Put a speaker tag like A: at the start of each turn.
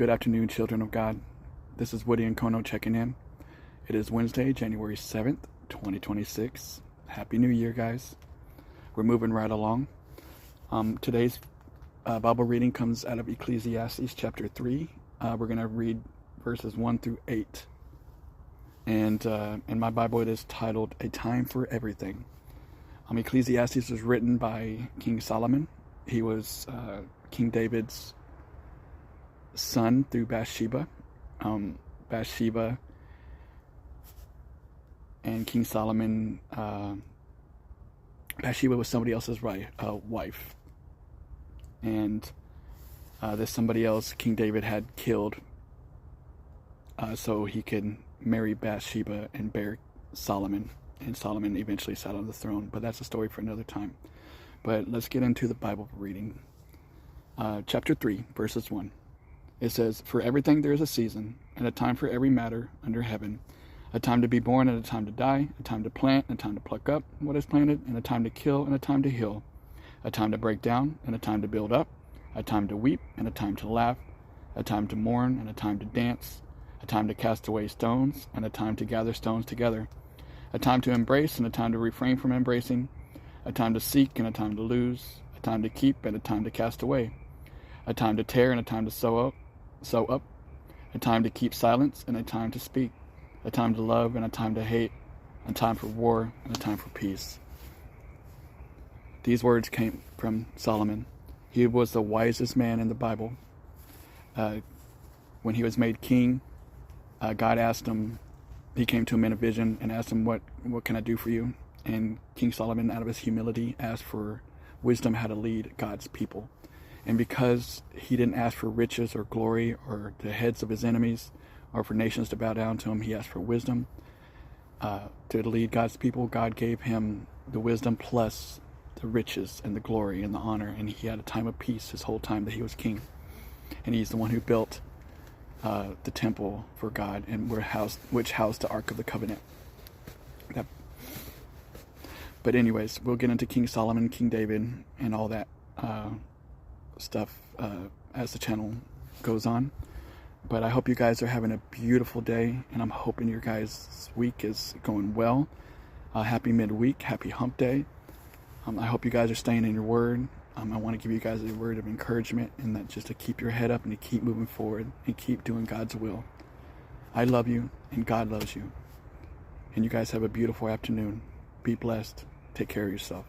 A: Good afternoon, children of God. This is Woody and Kono checking in. It is Wednesday, January 7th, 2026. Happy New Year, guys. We're moving right along. Today's Bible reading comes out of Eccelsiastes chapter 3. We're going to read verses 1 through 8. And in my Bible, it is titled, A Time for Everything. Eccelsiastes was written by King Solomon. He was King David's son through Bathsheba. Bathsheba and King Solomon, Bathsheba was somebody else's wife. And this somebody else King David had killed so he could marry Bathsheba and bear Solomon. And Solomon eventually sat on the throne. But that's a story for another time. But let's get into the Bible reading. Chapter 3, verses 1. It says, For everything there is a season, and a time for every matter under heaven, a time to be born and a time to die, a time to plant and a time to pluck up what is planted, and a time to kill and a time to heal, a time to break down and a time to build up, a time to weep and a time to laugh, a time to mourn and a time to dance, a time to cast away stones and a time to gather stones together, a time to embrace and a time to refrain from embracing, a time to seek and a time to lose, a time to keep and a time to cast away, a time to tear and a time to sew up, a time to keep silence and a time to speak, a time to love and a time to hate, a time for war and a time for peace. These words came from Solomon. He was the wisest man in the Bible. When he was made king, God asked him, he came to him in a vision and asked him, what can I do for you? And King Solomon, out of his humility, asked for wisdom how to lead God's people. And because he didn't ask for riches or glory or the heads of his enemies or for nations to bow down to him, he asked for wisdom to lead God's people. God gave him the wisdom plus the riches and the glory and the honor. And he had a time of peace his whole time that he was king. And he's the one who built the temple for God and which housed the Ark of the Covenant. But anyways, we'll get into King Solomon, King David, and all that stuff as the channel goes on. But I hope you guys are having a beautiful day, and I'm hoping your guys' week is going well. Happy midweek, happy hump day. I hope you guys are staying in your word. I want to give you guys a word of encouragement, and that just to keep your head up and to keep moving forward and keep doing God's will. I love you, and God loves you. And you guys have a beautiful afternoon. Be blessed. Take care of yourself.